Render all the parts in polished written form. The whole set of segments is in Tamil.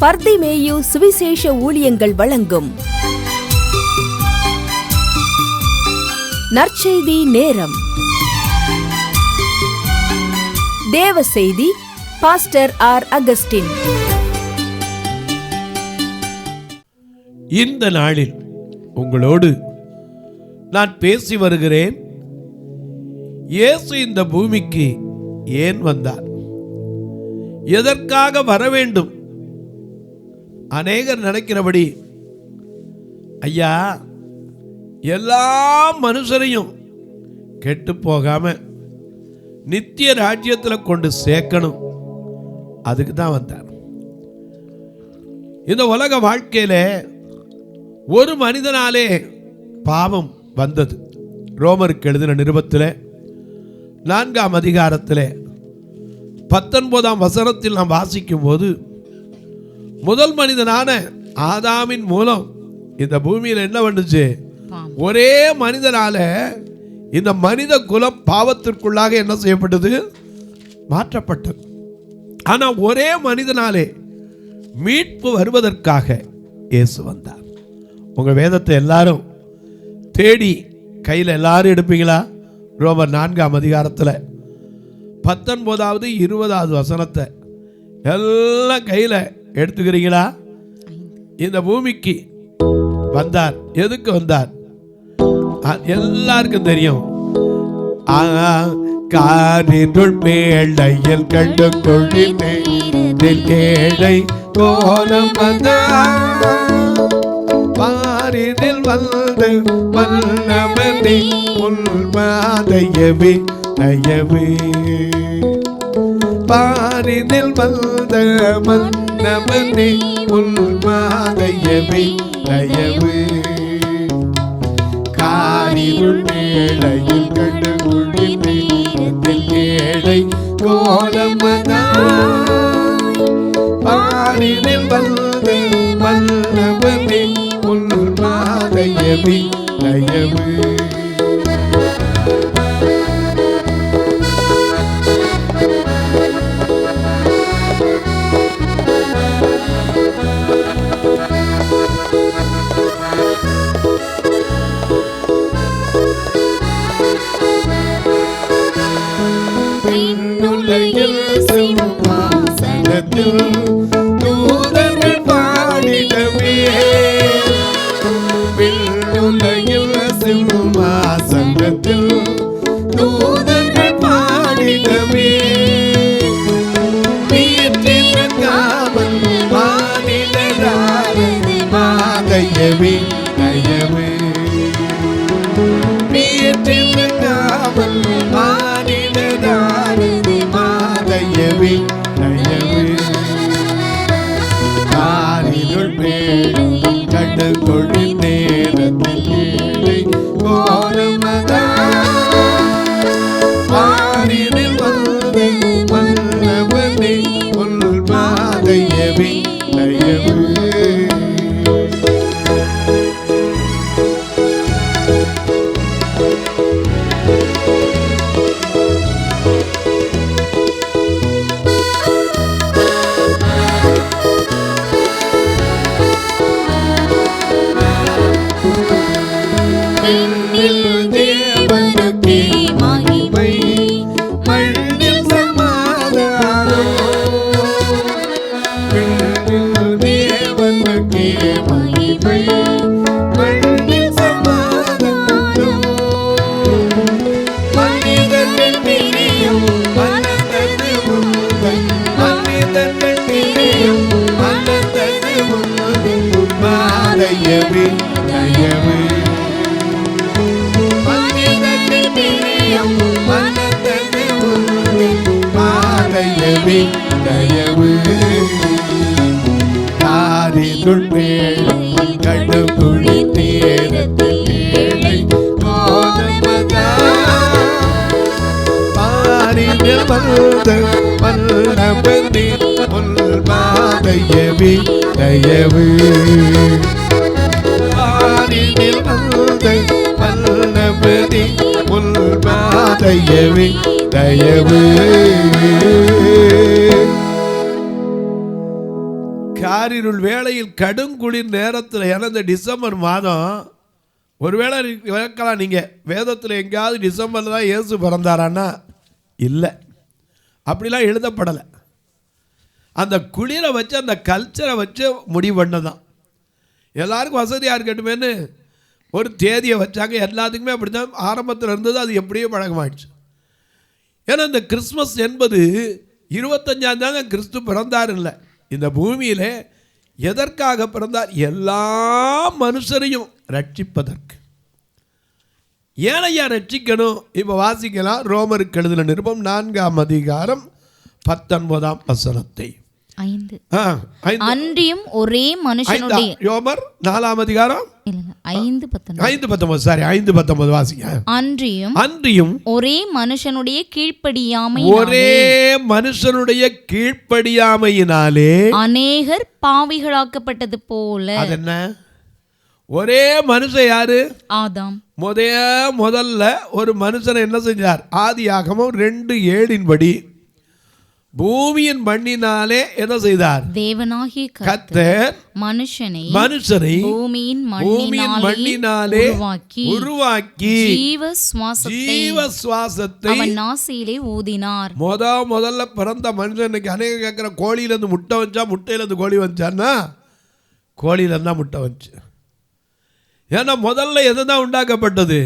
பர்திமேயு சுவிசேஷ ஊழியங்கள் வழங்கும் நற்செய்தி நேரம். தேவ செய்தி பாஸ்டர் ஆர். அகஸ்டின். இந்த நாளில் உங்களோடு நான் பேசி வருகிறேன். இயேசு இந்த பூமிக்கு ஏன் வந்தார்? எதற்காக வர வேண்டும்? அநேகர் நினைக்கிறபடி, ஐயா, எல்லா மனுஷரையும் கெட்டு போகாம நித்திய ராஜ்யத்தில் கொண்டு சேர்க்கணும், அதுக்கு தான் வந்தார். இந்த உலக வாழ்க்கையில ஒரு மனிதனாலே பாவம் வந்தது. ரோமருக்கு எழுதின நிருபத்தில் 4ஆம் அதிகாரத்தில் 19ஆம் வசனத்தில் நாம் வாசிக்கும் போது, முதல் மனிதனான ஆதாமின் மூலம் இந்த பூமியில் என்ன பண்ணுச்சு? ஒரே மனிதனால இந்த மனித குலம் பாவத்திற்குள்ளாக என்ன செய்யப்பட்டது? மாற்றப்பட்டது. ஆனா ஒரே மனிதனாலே மீட்பு வருவதற்காக இயேசு வந்தார். உங்க வேதத்தை எல்லாரும் தேடி கையில் எல்லாரும் எடுப்பீங்களா? ரோமர் 4ஆம் அதிகாரத்தில் 19வது 20வது வசனத்தை எல்லாம் கையில் எடுத்துக்கிறீங்களா? இந்த பூமிக்கு வந்தார். எதுக்கு வந்தார்? எல்லாருக்கும் தெரியும். காரிருள் மேடையில் கண்டு கொள்ளில் ஏழை கோலம் பாரினில் வந்து வல்லவனே உள்மாதையவே நயவே. பாரினில் வந்த மன்னவனே உள்மாதையவே நயவே. காரிருள் மேடையில் கண்டு கொள்ளில் ஏழை கோலமதாய் பாரினில் வந்து வல்லவனே உள்மாதையவே நயவே. சிம்மாசனத்தில் தூதர்கள் பாடிடவே, விண்ணுலகில் சிம்மாசனத்தில் தூதர்கள் பாடிடவே, வீற்றிருக்காமல் பாடிடரானது மாதையவே நயவே. வீற்றிருக்காமல் பாடிடரானது மாதையவே நயவே. காரிருள் மேடையில் கண்டு கொடி நேரத்தில் ஏழை கோலமதாய் பாரினில் வந்து வல்லவனே உள்மாதையவே நயவே. காரிருள் மேடையில் கண்டு கொடி நேரத்தில் ஏழை கோலமதாய் பாரினில் வந்து வல்லவனே உள்மாதையவே நயவே. பாரினில் வந்து வல்லவனே உள்மாதையவே நயவே. காரிருள் வேளையில் கடுங்குளிர் நேரத்தில், ஏன்னா இந்த டிசம்பர் மாதம் ஒருவேளை கேட்கலாம் நீங்கள், வேதத்தில் எங்கேயாவது டிசம்பரில் தான் இயேசு பிறந்தாரான்னா இல்லை, அப்படிலாம் எழுதப்படலை. அந்த குளிரை வச்சு அந்த கல்ச்சரை வச்சு முடிவு பண்ணதான். எல்லாருக்கும் வசதியாக இருக்கட்டுமேனு ஒரு தேதியை வச்சாங்க. எல்லாத்துக்குமே அப்படி தான் ஆரம்பத்தில் இருந்தது, அது எப்படியோ பழக்கமாயிடுச்சு. ஏன்னா இந்த கிறிஸ்மஸ் என்பது 25ஆம் தேதி கிறிஸ்து பிறந்தார் இல்லை, இந்த பூமியில் எதற்காக பிறந்தார்? எல்லா மனுஷரையும் ரட்சிப்பதற்கு. ஏனையா ரட்சிக்கணும்? இப்போ வாசிக்கலாம், ரோமருக்கு எழுதின நிருபம் 4ஆம் அதிகாரம் 19ஆம் வசனத்தை. அன்றியும் ஒரே மனுஷனுடைய, ரோமர் 4ஆம் அதிகாரம் 5:19 சாரி 5:19 வாசிங்க. அன்றியும் ஒரே மனுஷனுடைய கீழ்ப்படியாமையினாலே அநேகர் பாவிகளாக்கப்பட்டது போல. அது என்ன? ஒரே மனுஷன் யாரு? ஆதாம். முதல்ல ஒரு மனுஷனை என்ன செஞ்சார்? ஆதியாகமம் 2:7 பூமியின் மண்ணினாலே என்ன செய்தார்? தேவனாகிய கர்த்தர் மனுஷனை பூமியின் மண்ணினாலே உருவாக்கி ஜீவ சுவாசத்தை அவன் நாசியிலே ஊதினார். முதல்ல பிறந்த மனுஷனுக்கு அநேக கேட்கிற, கோழியிலேருந்து முட்டை வச்சா, முட்டையிலேருந்து கோழி வச்சான்னா கோழியிலேருந்து தான் முட்டை வச்சு. ஏன்னா முதல்ல எதுதான் உண்டாக்கப்பட்டது?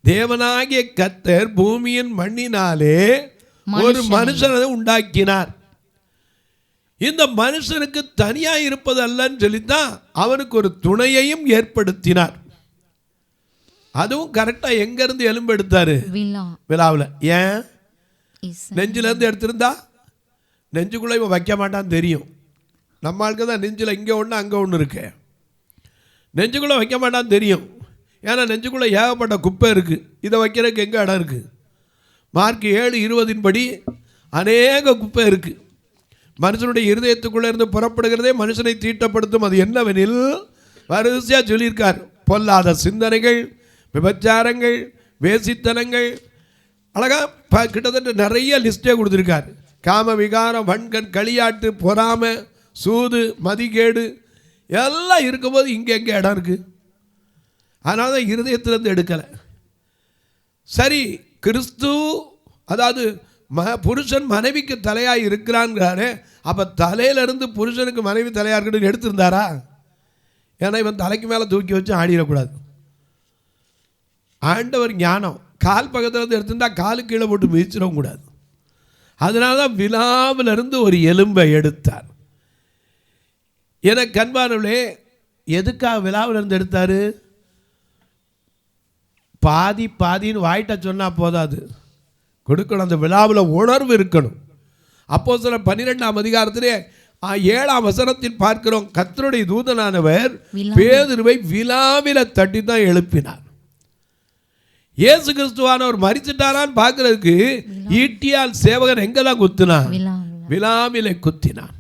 தேவனாகிய கர்த்தர் பூமியின் மண்ணினாலே ஒரு மனுஷனை உண்டாக்கினார். இந்த மனுஷனுக்கு தனியா இருப்பது அல்லன்னு சொல்லித்தான் அவனுக்கு ஒரு துணையையும் ஏற்படுத்தினார். அதுவும் கரெக்டா எங்க இருந்து எலும்பு எடுத்தாரு? விழாவில். ஏன்? நெஞ்சில இருந்து எடுத்திருந்தா நெஞ்சுக்குள்ள இவன் வைக்க மாட்டான்னு தெரியும். நம்ம ஆளுக்கு தான் நெஞ்சில் இங்கே ஒன்று அங்கே ஒன்று இருக்கு, நெஞ்சுக்குள்ளே வைக்க மாட்டான்னு தெரியும். ஏன்னா நெஞ்சுக்குள்ளே ஏகப்பட்ட குப்பை இருக்குது, இதை வைக்கிறதுக்கு எங்கே இடம் இருக்குது? மார்க் 7:20 அநேக குப்பை இருக்குது. மனுஷனுடைய இருதயத்துக்குள்ளே இருந்து புறப்படுகிறதே மனுஷனை தீட்டப்படுத்தும். அது என்னவெனில் வரிசையாக சொல்லியிருக்கார். பொல்லாத சிந்தனைகள், விபச்சாரங்கள், வேசித்தனங்கள், அழகாக கிட்டத்தட்ட நிறைய லிஸ்டே கொடுத்துருக்கார். காம விகாரம், வன்கண், களியாட்டு, பொறாமை, சூது, மதிகேடு எல்லாம் இருக்கும்போது இங்கே எங்கே இடம் இருக்குது? அதனால தான் இருதயத்திலேருந்து எடுக்கலை. சரி, கிறிஸ்து அதாவது புருஷன் மனைவிக்கு தலையாக இருக்கிறான்ங்கிறாரு. அப்போ தலையிலிருந்து புருஷனுக்கு மனைவி தலையாக இருக்கணும்னு எடுத்திருந்தாரா? ஏன்னா இவன் தலைக்கு மேலே தூக்கி வச்சு ஆடிடக்கூடாது. ஆண்டவர் ஞானம் கால் பக்கத்தில் இருந்து எடுத்திருந்தா காலு கீழே போட்டு மிதிச்சிடவும் கூடாது. அதனால தான் விழாவிலிருந்து ஒரு எலும்பை எடுத்தார். எனக்கு அன்பானவர்களே, எதுக்காக விழாவிலிருந்து எடுத்தார்? பாதின்னு வாயிட்ட சொன்னால் போதாது, கொடுக்கணும். அந்த விழாவில் உணர்வு இருக்கணும். அப்போஸ்தலர் 12ஆம் அதிகாரத்திலே 7ஆம் வசனத்தில் பார்க்கிறோம், கர்த்தருடைய தூதனானவர் பேதுருவை விழாவில தட்டி தான் எழுப்பினார். இயேசு கிறிஸ்துவானவர் மரிச்சிட்டாரான்னு பார்க்கறதுக்கு ஈட்டியால் சேவகன் எங்கே தான் குத்தினான்? விழாவில குத்தினான்.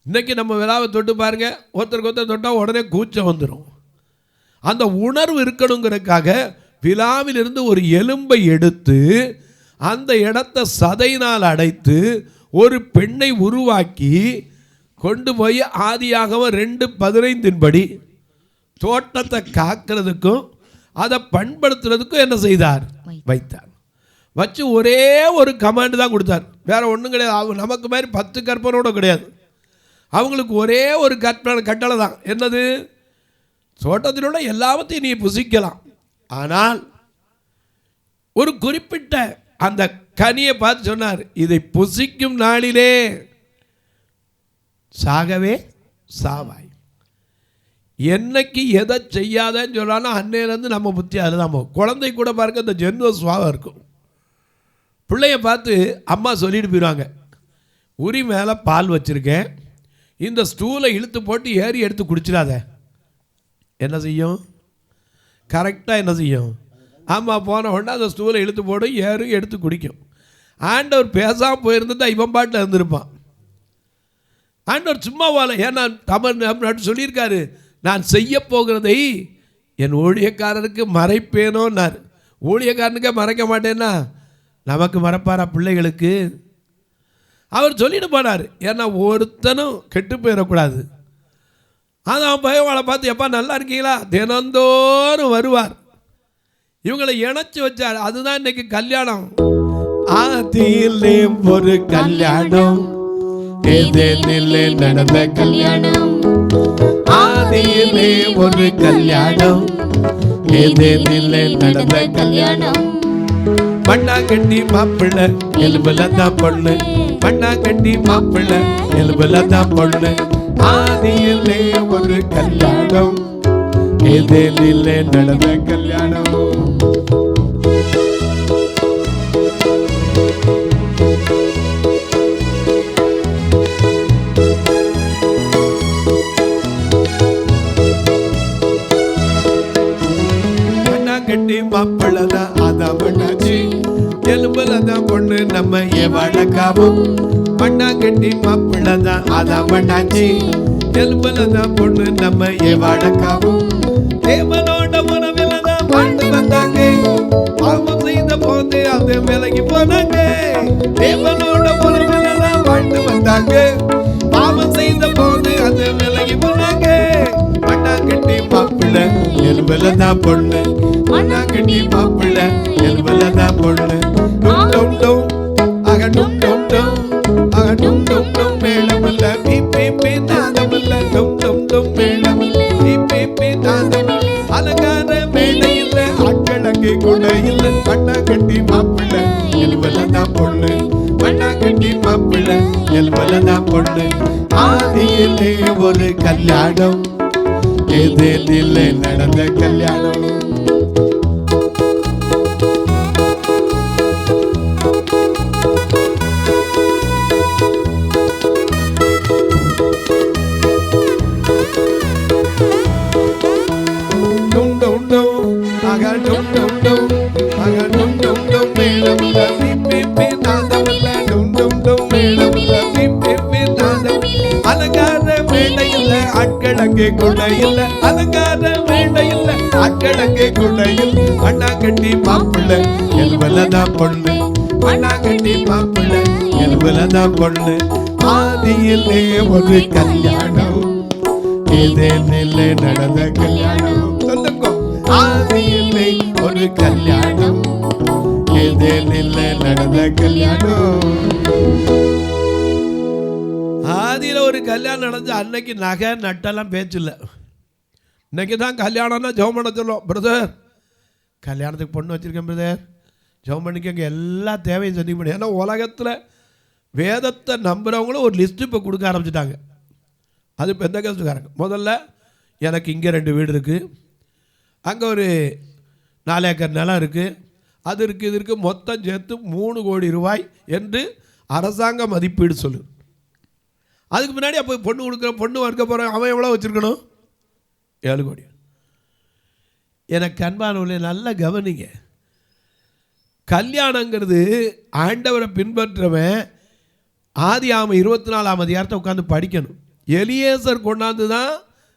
இன்னைக்கு நம்ம விழாவை தொட்டு பாருங்க, ஒருத்தருக்கு ஒருத்தர் தொட்டால் உடனே கூச்சம் வந்துடும். அந்த உணர்வு இருக்கணுங்கிறதுக்காக விழாவிலிருந்து ஒரு எலும்பை எடுத்து அந்த இடத்தை சதையினால் அடைத்து ஒரு பெண்ணை உருவாக்கி கொண்டு போய் ஆதியாகமம் 2:15 தோட்டத்தை காக்கிறதுக்கும் அதை பண்படுத்துறதுக்கும் என்ன செய்தார்? வைத்தார். வச்சு ஒரே ஒரு கமாண்ட் தான் கொடுத்தார், வேற ஒன்றும் கிடையாது. நமக்கு மாதிரி 10 கற்பனோட கிடையாது. அவங்களுக்கு ஒரே ஒரு கட்டளை தான். என்னது? தோட்டத்தில் உள்ள எல்லாவற்றையும் நீ புசிக்கலாம், ஆனால் ஒரு குறிப்பிட்ட அந்த கனியை பார்த்து சொன்னார், இதை புசிக்கும் நாளிலே சாகவே சாவாய். என்னைக்கு எதை செய்யாதன்னு சொல்றானோ அன்னையிலேருந்து நம்ம புத்தி அதில் தான் போகும். குழந்தை கூட பார்க்க அந்த ஜென்ம சுவாவம் இருக்கும். பிள்ளைய பார்த்து அம்மா சொல்லிட்டு போயிடுவாங்க, உரி மேலே பால் வச்சுருக்கேன், இந்த ஸ்டூலை இழுத்து போட்டு ஏறி எடுத்து குடிச்சிடாத. என்ன செய்யும்? கரெக்டாக என்ன செய்யும்? ஆமாம், போன உடனே அந்த ஸ்டூலை இழுத்து போடும், ஏறும், எடுத்து குடிக்கும். ஆண்டவர் பேசாமல் போயிருந்தா இவன் பாட்டில் இருந்திருப்பான். ஆண்டவர் சும்மா போல, ஏன்னா தமிழ் சொல்லியிருக்காரு, நான் செய்ய போகிறதை என் ஊழியக்காரருக்கு மறைப்பேனோன்னார். ஊழியக்காரனுக்கே மறைக்க மாட்டேன்னா நமக்கு மறைப்பாரா? பிள்ளைகளுக்கு அவர் சொல்லிட்டு போனார், ஏன்னா ஒருத்தனும் கெட்டு போயிடக்கூடாது. அதான் பயவாளை பார்த்து, எப்பா நல்லா இருக்கீங்களா, தினந்தோறும் வருவார். இவங்களை இணைச்சி வச்சார். அதுதான் இன்னைக்கு கல்யாணம். ஆதியிலே ஒரு கல்யாணம், ஏதேனிலே நடந்த கல்யாணம். ஆதியிலே ஒரு கல்யாணம், ஏதேனிலே நடந்த கல்யாணம். மண்ணா கட்டி மாப்பிள்ளை எலும்புல தான் பொண்ணு, மண்ணா கட்டி மாப்பிள்ளை எலும்புல தான் பொண்ணு. ஆதியிலே ஒரு கல்யாணம், ஏதேனிலே நடந்த கல்யாணம். கட்டி மாப்பிள்ளதான் அதான் பண்ணாச்சு, எலும்புலதான் பொண்ணு நம்ம ஏவாழக்காவும். மண்ணா கட்டி மாப்பிள்ளதான் அதான் பண்ணாச்சு, எலும்புலதான் பொண்ணு நம்ம ஏவாழக்காவும். தேவனோட உறவில்தான் வாழ்ந்து வந்தாங்க, பாவம் செய்த போது அது விலகி போனாங்க. தேவனோட உறவில்தான் வாழ்ந்து வந்தாங்க, பாவம் செய்த போது அது விலகி போனாங்க. மண்ணா கட்டி மாப்பிள்ளை எலும்புலதான் பொண்ணு, மண்ணா கட்டி மாப்பிள்ளை எலும்புலதான் பொண்ணு. டும் டும் டும் அக டும் டும் டும் அக டும் டும் டும் மேளமில்ல பீ நாதமில்ல. டும் டும் டும் மேளமில்ல பீ நாதமில்ல. அலங்கார மேடை இல்ல, ஆட்களங்கே கூட இல்ல. மண்ணா கட்டி மாப்பிள்ளை எலும்புலதான் பொண்ணு, மண்ணா கட்டி மாப்பிள்ளை எலும்புலதான் பொண்ணு. ஆதியிலே ஒரு கல்யாணம், ஏதேனிலே நடந்த கல்யாணம். டும் டும் டும் அக டும் டும் டும் அக டும் டும் டும் மேளமில்ல பீ நாதமில்ல. டும் டும் டும் மேளமில்ல பீ நாதமில்ல. அலங்கார மேடை இல்ல, ஆட்கள் அங்கே கூட இல்ல. அலங்கார மேடை இல்ல, ஆட்கள் அங்கே கூட இல்ல. மண்ணா கட்டி மாப்பிள்ளை எலும்புலதான் பொண்ணு, மண்ணா கட்டி மாப்பிள்ளை எலும்புலதான் பொண்ணு. ஆதியிலே ஒரு கல்யாணம், ஏதேனிலே நடந்த கல்யாணம். சொல்லுங்க, ஆதியிலே ஒரு கல்யாணம், ஏதேனிலே நடந்த கல்யாணம். ஆதியில் ஒரு கல்யாணம் நடந்து அன்னைக்கு நகை நட்டெல்லாம் பேச்சு இல்லை. இன்னைக்கு தான் கல்யாணம்னா ஜெபம் பண்ண சொல்லுவோம். பிரதர் கல்யாணத்துக்கு பொண்ணு வச்சுருக்கேன் பிரதர், ஜெபம் பண்ணிக்கங்க, எல்லா தேவையும் சந்திக்க முடியும். ஏன்னா உலகத்தில் வேதத்தை நம்புகிறவங்களும் ஒரு லிஸ்ட்டு இப்போ கொடுக்க ஆரம்பிச்சிட்டாங்க. அது இப்போ எந்த கஷ்டக்காரங்க. முதல்ல எனக்கு இங்கே 2 வீடு இருக்குது, அங்கே ஒரு 4 ஏக்கர் நிலம் இருக்குது, அது இருக்குது இது இருக்குது, மொத்தம் சேர்த்து 3 கோடி ரூபாய் என்று அரசாங்க மதிப்பீடு சொல்லு. அதுக்கு முன்னாடி அப்போ பொண்ணு கொடுக்குற பொண்ணு வர்க்க போகிறேன், அவன் எவ்வளோ வச்சுருக்கணும்? 7 கோடி. எனக்கு அன்பானவர்களே நல்லா கவனிங்க, கல்யாணங்கிறது ஆண்டவரை பின்பற்றவன் ஆதியாகமம் 24ஆம் அதிகாரத்தை உட்காந்து படிக்கணும். எலியேசர் கொண்டாந்து தான்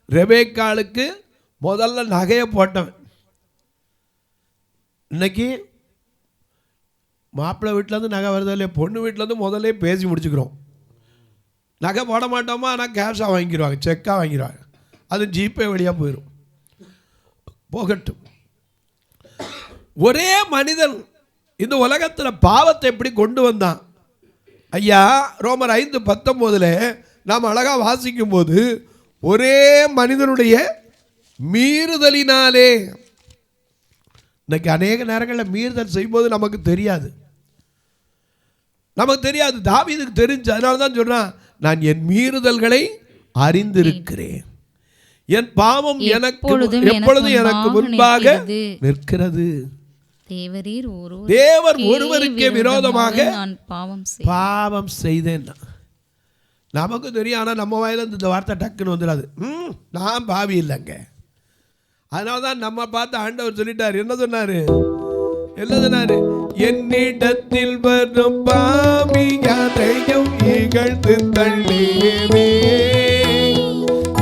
ரெபேக்காளுக்கு முதல்ல நகையை போட்டவன். இன்னைக்கு மாப்பிள்ளை வீட்டிலேருந்து நகை வருது இல்லையா, பொண்ணு வீட்டிலேருந்து முதல்ல பேசி முடிச்சுக்கிறோம். நகை போட மாட்டோமா, ஆனால் கேஷாக வாங்கிடுவாங்க, செக்காக வாங்கிடுவாங்க, அது ஜிபே வழியாக போயிடும். போகட்டும். ஒரே மனிதன் இந்த உலகத்தில் பாவத்தை எப்படி கொண்டு வந்தான்? ஐயா, ரோமர் 5:19 நாம் அழகாக வாசிக்கும் போது, ஒரே மனிதனுடைய மீறுதலினாலே. இன்னைக்கு அநேக நேரங்களில் மீறுதல் செய்யும்போது நமக்கு தெரியாது. தாவீதுக்கு தெரிஞ்சு, அதனால தான் சொல்றான், நான் என் மீறுதல்களை அறிந்திருக்கிறேன், என் பாவம் எப்பொழுதும் எனக்கு முன்பாக நிற்கிறது. தேவர் ஒருவருக்கே விரோதமாக பாவம் செய்தேன். நமக்கு தெரியும், ஆனால் நம்ம வாயில இந்த வார்த்தை டக்குன்னு வந்துடாது. நான் பாவி இல்லைங்க. அதனால தான் நம்ம பார்த்து ஆண்டவர் சொல்லிட்டார். என்ன சொன்னாரு? என்னிடத்தில் வரும் பாவி யாரையும் இகழ்ந்து தள்ளேனே,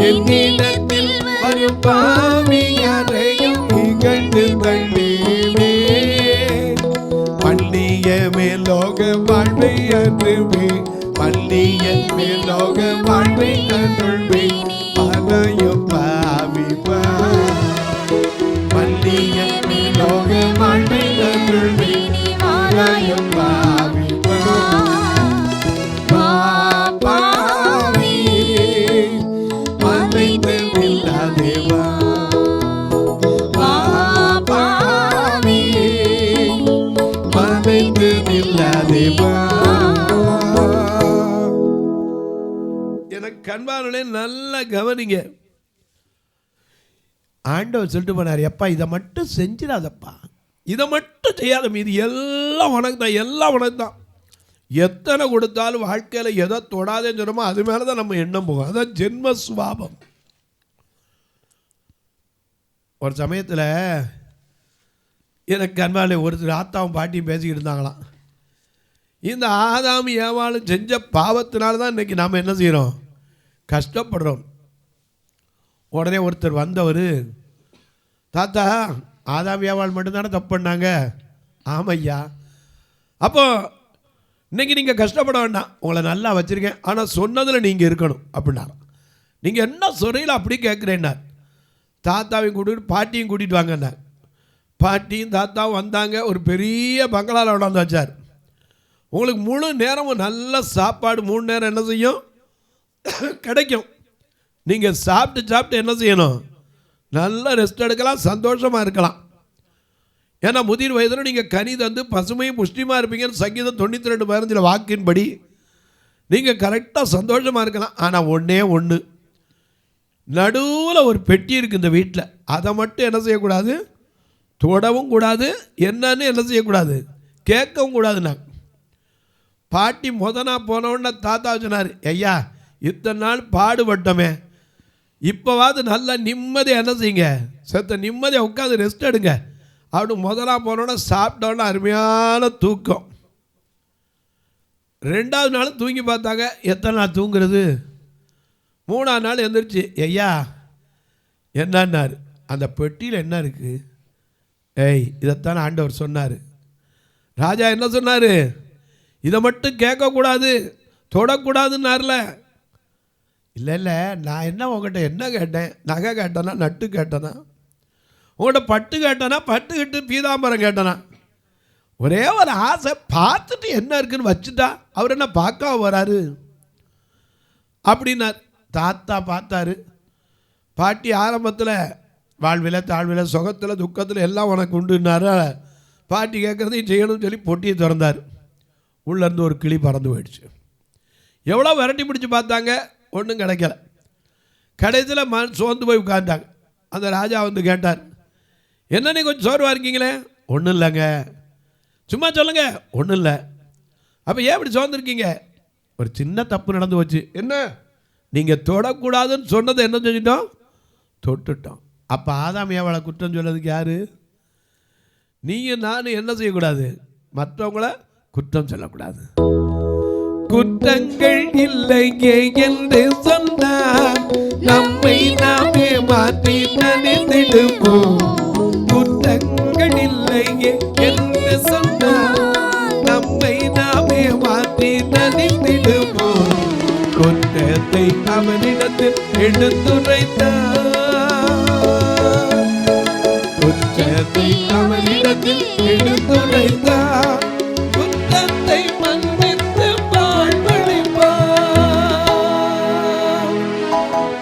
என்னிடத்தில் வரும் பாவி யாரையும் இகழ்ந்து தள்ளேனே, பண்ணிய மேலோக வாழ்வை அருவே மல்லிய மேலோக வாழ்வை அருள்வேன் ஆராயும் பாவிப்பா மல்லிய மேலோக வாழ்வை அருள்வேன் ஆராயும் பாவிப்பா பாபாவே மறைந்து நில்லாதேவா பாபாவே மறைந்து நில்லாதேவா. எனக்கு கண்பானே நல்லா கவனிங்க. ஆண்டவர் சொல்லிட்டு போனார், எப்பா இதை மட்டும் செஞ்சிடாதப்பா, இதை மட்டும் செய்யாத, மீது எல்லாம் உனக்கு தான், எல்லாம் உனக்கு தான். எத்தனை கொடுத்தாலும் வாழ்க்கையில் எதை தொடாதேன்னு சொன்னோமோ அது மேலே தான் நம்ம எண்ணம் போகும். அதான் ஜென்ம சுபாவம். ஒரு சமயத்தில் எனக்கு அன்பாலே ஒருத்தர் ஆத்தாவும் பாட்டியும் பேசிக்கிட்டு இருந்தாங்களாம். இந்த ஆதாம் ஏவாளும் செஞ்ச பாவத்தினால தான் இன்றைக்கி நாம் என்ன செய்கிறோம், கஷ்டப்படுறோம். உடனே ஒருத்தர் வந்தவர், தாத்தா ஆதாம் ஏவாள் மட்டும்தானே தப்பு பண்ணாங்க? ஆமையா. அப்போ இன்றைக்கி நீங்கள் கஷ்டப்பட வேண்டாம், உங்களை நல்லா வச்சுருக்கேன், ஆனால் சொன்னதில் நீங்கள் இருக்கணும் அப்படின்னாரு. நீங்கள் என்ன சொல்கிறீங்களோ அப்படி கேட்குறேன்னார். தாத்தாவையும் கூட்டிகிட்டு பாட்டியும் கூட்டிகிட்டு வாங்கன்னார். பாட்டியும் தாத்தாவும் வந்தாங்க. ஒரு பெரிய பங்களாவில் உட்காந்து வச்சார். உங்களுக்கு முழு நேரமும் நல்ல சாப்பாடு 3 நேரம் என்ன செய்யும் கிடைக்கும். நீங்கள் சாப்பிட்டு என்ன செய்யணும், நல்ல ரெஸ்ட் எடுக்கலாம், சந்தோஷமாக இருக்கலாம். ஏன்னா முதிர் வயதில் நீங்கள் கனி தந்து பசுமையும் புஷ்டிமாக இருப்பீங்கன்னு சங்கீதம் 92:15 வாக்கின்படி நீங்கள் கரெக்டாக சந்தோஷமாக இருக்கலாம். ஆனால் ஒன்று நடுவில் ஒரு பெட்டி இருக்குது இந்த வீட்டில், அதை மட்டும் என்ன செய்யக்கூடாது, தொடவும் கூடாது, என்னன்னு என்ன செய்யக்கூடாது, கேட்கவும் கூடாதுண்ணா. பாட்டி போனவுடனே தாத்தா சொன்னார், ஐயா இத்தனை நாள் பாடுபட்டோமே, இப்போவாது நல்லா நிம்மதியாக என்ன செய்யுங்க, செத்த நிம்மதியாக உட்காந்து ரெஸ்ட் எடுங்க. அப்படி போனோடனே சாப்பிட்டோன்னே அருமையான தூக்கம். 2வது நாள் தூங்கி பார்த்தாங்க. எத்தனை நாள் தூங்குறது? 3ஆவது நாள் எழுந்திரிச்சு, ஐயா என்னன்னார், அந்த பெட்டியில் என்ன இருக்குது? ஏய் இதைத்தான் ஆண்டவர் சொன்னார். ராஜா என்ன சொன்னார், இதை மட்டும் கேட்கக்கூடாது, தொடக்கூடாதுன்னார்ல. இல்லை நான் என்ன உங்கள்கிட்ட என்ன கேட்டேன், நகை கேட்டேனா, நட்டு கேட்டேனா, உங்கள்கிட்ட பட்டு கேட்டேனா, பட்டு கட்டு பீதாம்பரம் கேட்டேனா, ஒரே ஒரு ஆசை, பார்த்துட்டு என்ன இருக்குன்னு வச்சுட்டா அவர் என்ன பார்க்க வராரு அப்படின்னார். தாத்தா பார்த்தாரு. பாட்டி ஆரம்பத்தில் வாழ்வில் தாழ்வில் சுகத்தில் துக்கத்தில் எல்லாம் உனக்கு உண்டுன்னாரு. பாட்டி கேட்குறதையும் செய்யணும்னு சொல்லி பொட்டியை திறந்தார். உள்ளேருந்து ஒரு கிளி பறந்து போயிடுச்சு. எவ்வளோ விரட்டி பிடிச்சி பார்த்தாங்க, ஒன்றும் கிடைக்கல. கடைசியில் சோர்ந்து போய் உட்கார்ந்தாங்க. அந்த ராஜா வந்து கேட்டார், என்ன நீ கொஞ்சம் சோர்வாக இருக்கீங்களே? ஒன்றும் இல்லைங்க. சும்மா சொல்லுங்க. ஒன்றும் இல்லை. அப்போ ஏன் இப்படி சோர்ந்துருக்கீங்க? ஒரு சின்ன தப்பு நடந்து போச்சு. என்ன? நீங்கள் தொடக்கூடாதுன்னு சொன்னதை என்ன செஞ்சிட்டோம், தொட்டுட்டோம். அப்போ ஆதாம் ஏவாளை குற்றம் சொல்லதுக்கு யார்? நீங்கள் நானும் என்ன செய்யக்கூடாது, மற்றவங்கள குற்றம் சொல்லக்கூடாது. குற்றங்கள் இல்லையே என்று சொன்னார், நம்மை நாமே மாற்றி நினைத்திடுவோம். குற்றங்கள் இல்லையே என்று சொன்னார், நம்மை நாமே மாற்றி நினைத்திடுவோம். குற்றத்தை அவனிடத்தில் எடுத்துரைத்தார், குற்றத்தை அவனிடத்தில் எடுத்துரைத்தார். குற்றத்தை மன்னித்து வாழ்வழிப்பார்.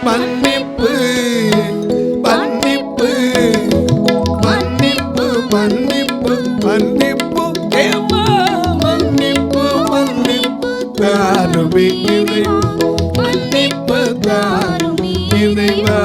மன்னிப்பு மன்னிப்பு மன்னிப்பு மன்னிப்பு மன்னிப்பு ஏமா மன்னிப்பு மன்னிப்பு தாருமே இறைவா, மன்னிப்பு தாருமே இறைவா.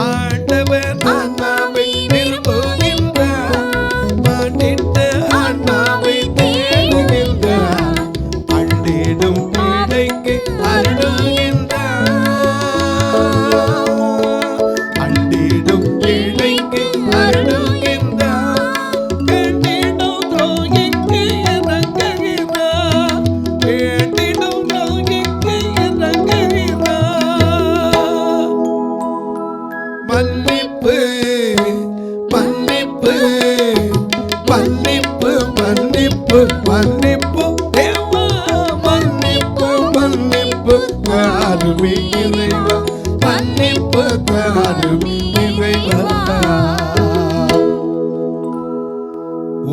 ஆண்டவர் ஆன்மாவை விரும்புகின்றார்,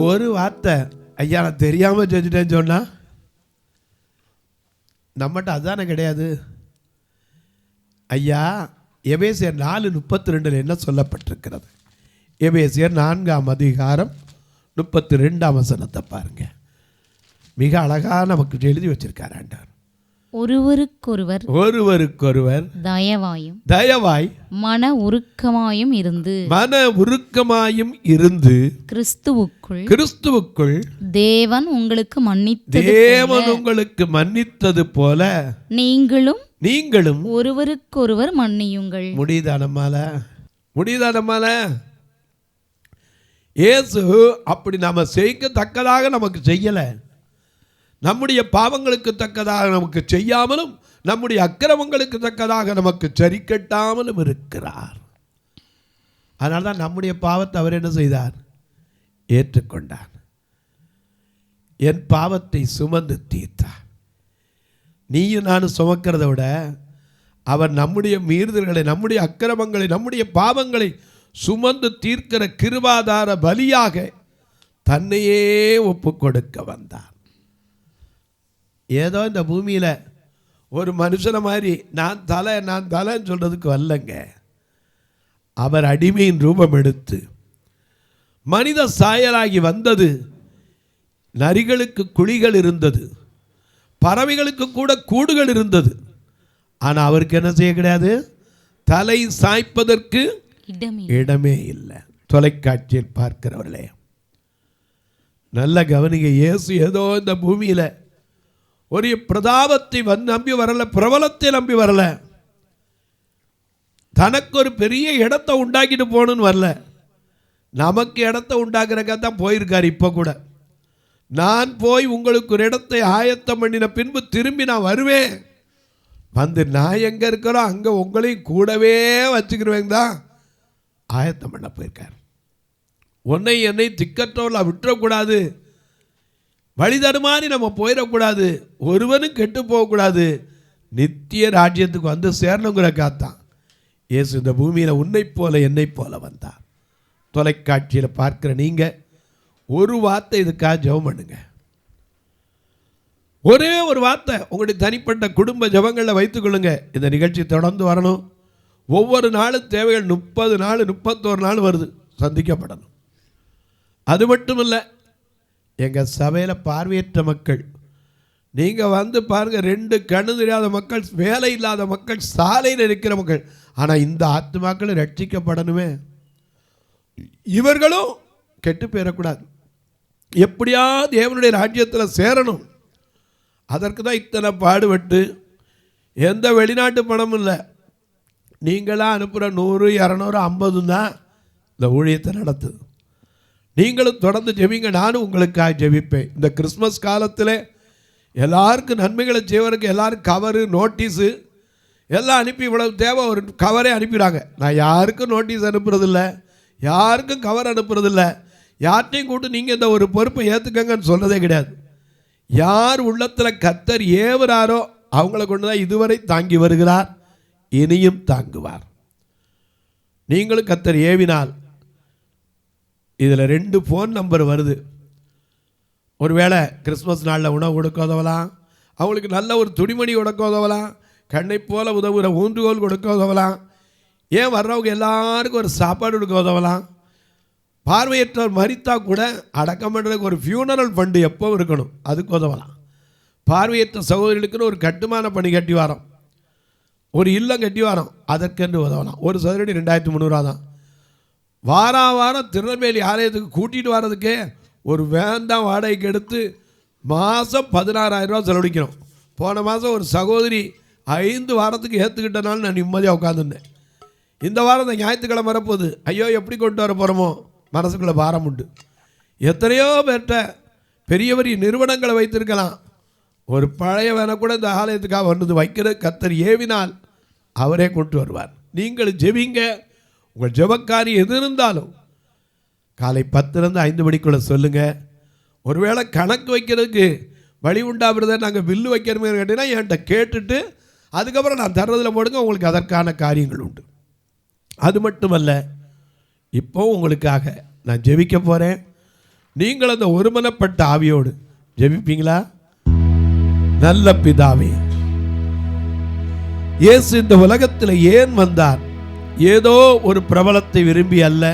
ஒரு வார்த்தை ஐயா நான் தெரியாமல் செஞ்சுட்டேன்னு சொன்னா நம்மகிட்ட அதானே கிடையாது. ஐயா எபேசியர் 4:32 என்ன சொல்லப்பட்டிருக்கிறது? எபேசியர் 4:32 பாருங்க. மிக அழகா நமக்கு எழுதி வச்சிருக்கார் ஆண்டவர். ஒருவருக்கொருவர் தயவாய் மன உருக்கமாயும் இருந்து கிறிஸ்துவுக்குள் தேவன் உங்களுக்கு மன்னித்தது போல நீங்களும் ஒருவருக்கொருவர் மன்னியுங்கள். முடியுதா நம்மால? இயேசு அப்படி நாம செய்யத்தக்கதாக நமக்கு செய்யல. நம்முடைய பாவங்களுக்கு தக்கதாக நமக்கு செய்யாமலும் நம்முடைய அக்கிரமங்களுக்கு தக்கதாக நமக்கு சரி கட்டாமலும் இருக்கிறார். அதனால தான் நம்முடைய பாவத்தை அவர் என்ன செய்தார்? ஏற்றுக்கொண்டார். என் பாவத்தை சுமந்து தீர்த்தார். நீயும் நானும் சுமக்கிறத விட அவர் நம்முடைய மீறுதல்களை, நம்முடைய அக்கிரமங்களை, நம்முடைய பாவங்களை சுமந்து தீர்க்கிற கிருபாதார பலியாக தன்னையே ஒப்பு கொடுக்க வந்தார். ஏதோ இந்த பூமியில் ஒரு மனுஷனை மாதிரி நான் தலைன்னு சொல்கிறதுக்கு வரலங்க. அவர் அடிமையின் ரூபம் எடுத்து மனித சாயலாகி வந்தது. நரிகளுக்கு குழிகள் இருந்தது, பறவைகளுக்கு கூட கூடுகள் இருந்தது. ஆனால் அவருக்கு என்ன செய்ய கிடையாது? தலை சாய்ப்பதற்கு இடமே இல்லை. தொலைக்காட்சியில் பார்க்கிறவர்களே நல்ல கவனிங்க. இயேசு ஏதோ இந்த பூமியில் ஒரு பிரதாபத்தை நம்பி வரல, பிரபலத்தை நம்பி வரல, தனக்கு ஒரு பெரிய இடத்தை உண்டாக்கிட்டு போகணுன்னு வரல. நமக்கு இடத்தை உண்டாக்குறக்காக தான் போயிருக்கார். இப்போ கூட நான் போய் உங்களுக்கு ஒரு இடத்தை ஆயத்தம் பண்ணின பின்பு திரும்பி நான் வருவேன், வந்து நான் எங்கே இருக்கிறோ அங்கே உங்களையும் கூடவே வச்சுக்கிறவேங்க தான் ஆயத்தம் பண்ண போயிருக்கார். உன்னை என்னை திக்கற்றவர்களாக விட்டுறக்கூடாது, வழி தடுமாறி நம்ம போயிடக்கூடாது, ஒருவனும் கெட்டு போகக்கூடாது, நித்திய ராஜ்யத்துக்கு வந்து சேரணுங்கிறக்காத்தான் இயேசு இந்த பூமியில் உன்னை போல என்னை போல வந்தார். தொலைக்காட்சியில் பார்க்குற நீங்கள் ஒரு வார்த்தை இதுக்காக ஜெபம் பண்ணுங்க. ஒரே ஒரு வார்த்தை உங்களுடைய தனிப்பட்ட குடும்ப ஜெபங்களில் வைத்துக்கொள்ளுங்க. இந்த நிகழ்ச்சி தொடர்ந்து வரணும். ஒவ்வொரு நாளும் தேவைகள் 30 நாள் 31 நாள் வருது, சந்திக்கப்படணும். அது மட்டும் இல்லை, எங்கள் சபையில் பார்வையற்ற மக்கள் நீங்கள் வந்து பாருங்கள், 2 கண்ணு தெரியாத மக்கள், வேலை இல்லாத மக்கள், சாலையில் இருக்கிற மக்கள். ஆனால் இந்த ஆத்துமாக்கள் ரட்சிக்கப்படணுமே, இவர்களும் கெட்டு போயிடக்கூடாது, எப்படியாவது தேவனுடைய ராஜ்யத்தில் சேரணும். அதற்கு தான் இத்தனை பாடுபட்டு. எந்த வெளிநாட்டு பணமும் இல்லை, நீங்களாக அனுப்புகிற 100, 200, 50 தான் இந்த ஊழியத்தை நடத்துது. நீங்களும் தொடர்ந்து ஜெபிங்க, நானும் உங்களுக்காக ஜெபிப்பேன். இந்த கிறிஸ்மஸ் காலத்தில் எல்லாருக்கும் நன்மைகளை செய்வதற்கு எல்லாரும் கவரு, நோட்டீஸு எல்லாம் அனுப்பி, இவ்வளவு தேவை ஒரு கவரே அனுப்பிடுறாங்க. நான் யாருக்கும் நோட்டீஸ் அனுப்புறதில்ல, யாருக்கும் கவர் அனுப்புறதில்ல, யார்ட்டையும் கூட்டு நீங்கள் இந்த ஒரு பொறுப்பை ஏற்றுக்கங்கன்னு சொன்னதே கிடையாது. யார் உள்ளத்தில் கர்த்தர் ஏவுறாரோ அவங்கள கொண்டு தான் இதுவரை தாங்கி வருகிறார், இனியும் தாங்குவார். நீங்களும் கர்த்தர் ஏவினால் இதில் 2 ஃபோன் நம்பர் வருது. ஒருவேளை கிறிஸ்மஸ் நாளில் உணவு கொடுக்க உதவலாம், அவங்களுக்கு நல்ல ஒரு துணிமணி கொடுக்க உதவலாம், கண்ணை போல உதவுகிற ஊன்றுகோல் கொடுக்க உதவலாம், ஏன் வர்றவங்க எல்லாருக்கும் ஒரு சாப்பாடு கொடுக்க உதவலாம். பார்வையற்றவர் மரித்தா கூட அடக்கம் பண்ணுறதுக்கு ஒரு ஃபியூனரல் ஃபண்டு எப்போ இருக்கணும், அதுக்கு உதவலாம். பார்வையற்ற சகோதரிகளுக்குன்னு ஒரு கட்டுமான பணி கட்டி வரோம், ஒரு இல்லம் கட்டி வரோம், அதற்கென்று உதவலாம். ஒரு சதுரடி 2300 தான். வாரம் திருநெல்வேலி ஆலயத்துக்கு கூட்டிகிட்டு வர்றதுக்கே ஒரு வேன் தான் வாடகைக்கு எடுத்து மாதம் 16,000 ரூபா செலவழிக்கிறோம். போன மாதம் ஒரு சகோதரி 5 வாரத்துக்கு ஏற்றுக்கிட்டனாலும் நான் நிம்மதியாக உட்காந்துருந்தேன். இந்த வாரம் இந்த ஞாயிற்றுக்கிழமை வரப்போகுது, ஐயோ எப்படி கொண்டு வர போகிறோமோ மனசுக்குள்ளே பாரம் உண்டு. எத்தனையோ பேர்கிட்ட பெரிய பெரிய நிறுவனங்களை வைத்திருக்கலாம், ஒரு பழைய வேனை கூட இந்த ஆலயத்துக்காக வந்தது வைக்கிற கர்த்தர் ஏவினால் அவரே கொண்டு வருவார். நீங்கள் ஜெபிங்க, உங்கள் ஜெபக்காரி எது இருந்தாலும் காலை 10லேருந்து 5 மணிக்குள்ளே சொல்லுங்கள். ஒருவேளை கணக்கு வைக்கிறதுக்கு வழி உண்டாகிறத நாங்கள் பில்லு வைக்கிறோமே கேட்டீங்கன்னா என்கிட்ட கேட்டுட்டு அதுக்கப்புறம் நான் தர்றதில் போடுங்க, உங்களுக்கு அதற்கான காரியங்கள் உண்டு. அது மட்டுமல்ல, இப்போ உங்களுக்காக நான் ஜெபிக்க போகிறேன். நீங்கள் அந்த ஒருமனப்பட்ட ஆவியோடு ஜெபிப்பீங்களா? நல்ல பிதாவே, இயேசு இந்த உலகத்தில் ஏன் வந்தார்? ஏதோ ஒரு பிரபலத்தை விரும்பி அல்ல,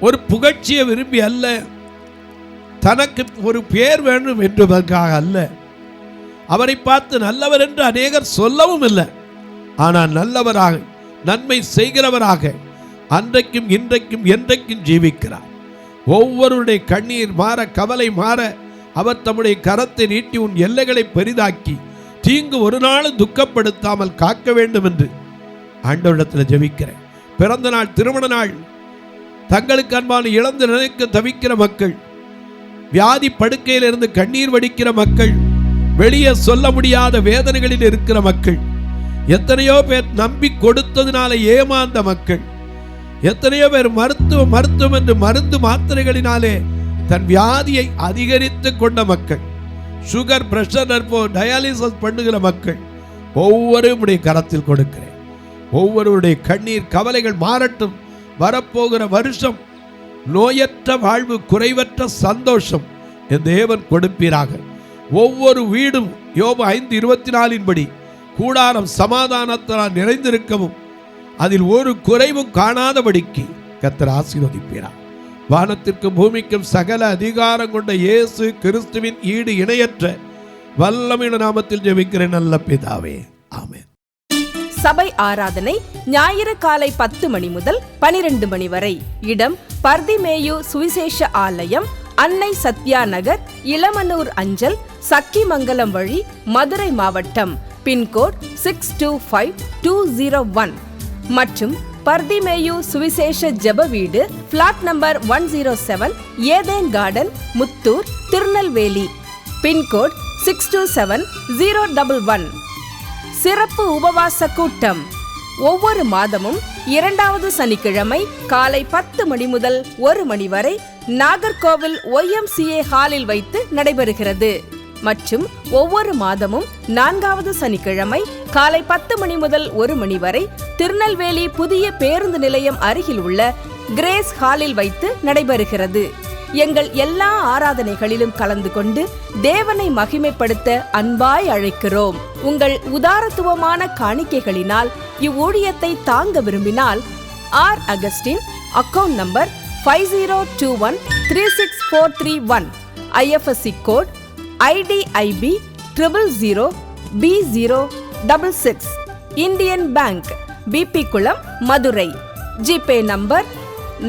ஒரு புகழ்ச்சியை விரும்பி அல்ல, தனக்கு ஒரு பேர் வேண்டும் என்பதற்காக அல்ல. அவரை பார்த்து நல்லவர் என்று அநேகர் சொல்லவும் இல்லை. ஆனால் நல்லவராக, நன்மை செய்கிறவராக அன்றைக்கும் இன்றைக்கும் என்றைக்கும் ஜீவிக்கிறார். ஒவ்வொருடைய கண்ணீர் மாற, கவலை மாற அவர் தம்முடைய கரத்தை நீட்டி உன் எல்லைகளை பெரிதாக்கி தீங்கு ஒரு நாளும் துக்கப்படுத்தாமல் காக்க வேண்டும் என்று ஆண்டவரிடத்தில் ஜெபிக்கிறேன். பிறந்த நாள், திருமண நாள், தங்களுக்கு அன்பான இழந்து நினைக்க தவிக்கிற மக்கள், வியாதி படுக்கையில் இருந்து கண்ணீர் வடிக்கிற மக்கள், வெளியே சொல்ல முடியாத வேதனைகளில் இருக்கிற மக்கள், எத்தனையோ பேர் நம்பி கொடுத்ததினால ஏமாந்த மக்கள், எத்தனையோ பேர் மருத்துவம் என்று மருந்து மாத்திரைகளினாலே தன் வியாதியை அதிகரித்து கொண்ட மக்கள், சுகர், பிரஷர், டயாலிசிஸ் பண்ணுகிற மக்கள், ஒவ்வொருடைய கரத்தில் கொடுக்கிறேன். ஒவ்வொருடைய கண்ணீர் கவலைகள் மாறட்டும். வரப்போகிற வருஷம் நோயற்ற வாழ்வு, குறைவற்ற சந்தோஷம் என் தேவன் கொடுப்பீராக. ஒவ்வொரு வீடும் யோபு 5:24 கூடாரம் சமாதானத்தால் நிறைந்திருக்கவும் அதில் ஒரு குறைவும் காணாதபடிக்கு கர்த்தர் ஆசீர்வதிப்பீராக. வானத்திற்கும் பூமிக்கும் சகல அதிகாரம் கொண்ட இயேசு கிறிஸ்துவின் ஈடு இணையற்ற வல்லமையுள்ள நாமத்தில் ஜெபிக்கிறேன் நல்ல பிதாவே, ஆமென். சபை ஆராதனை ஞாயிறு காலை 10 மணி முதல் 12 மணி வரை. இடம் பர்திமேயு சுவிசேஷ ஆலயம், அன்னை சத்யா நகர், இளமனூர் அஞ்சல், சக்கிமங்கலம் வழி, மதுரை மாவட்டம். பின்கோட் 625201 மற்றும் பர்திமேயு சுவிசேஷ ஜெப வீடு, plot number 107, Eden garden, Muthur, Tirunelveli. Pincode 627011. சிறப்பு உபவாச கூட்டம் ஒவ்வொரு மாதமும் 2வது சனிக்கிழமை காலை 10 மணி முதல் 1 மணி வரை நாகர்கோவில் YMCA ஹாலில் வைத்து நடைபெறுகிறது. மற்றும் ஒவ்வொரு மாதமும் 4வது சனிக்கிழமை காலை 10 மணி முதல் 1 மணி வரை திருநெல்வேலி புதிய பேருந்து நிலையம் அருகில் உள்ள கிரேஸ் ஹாலில் வைத்து நடைபெறுகிறது. எங்கள் எல்லா ஆராதனைகளிலும் கலந்து கொண்டு தேவனை மகிமைப்படுத்த அன்பாய் அழைக்கிறோம். உங்கள் உதாரத்துவமான காணிக்கைகளினால் இவ்வூழியத்தை தாங்க விரும்பினால் R Augustine, account number 5021364331, IFSC code IDIB 000B066, Indian bank, BP Kulam, Madurai. GPay number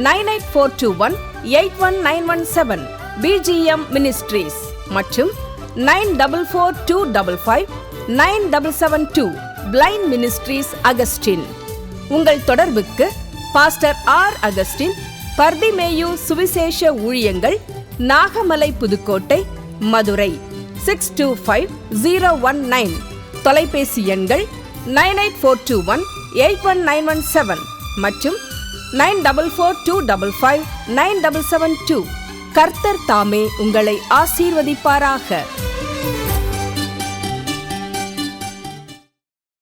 9842181917, BGM ministries மற்றும் 9442559772, பிளைண்ட் மினிஸ்ட்ரீஸ் அகஸ்டின். உங்கள் தொடர்புக்கு பாஸ்டர் ஆர் அகஸ்டின், பர்திமேயு சுவிசேஷ ஊழியங்கள், நாகமலை, புதுக்கோட்டை, மதுரை 625019. தொலைபேசி எண்கள் 9842181917 மற்றும் 9442559772. கர்த்தர் தாமே உங்களை ஆசீர்வதிப்பாராக.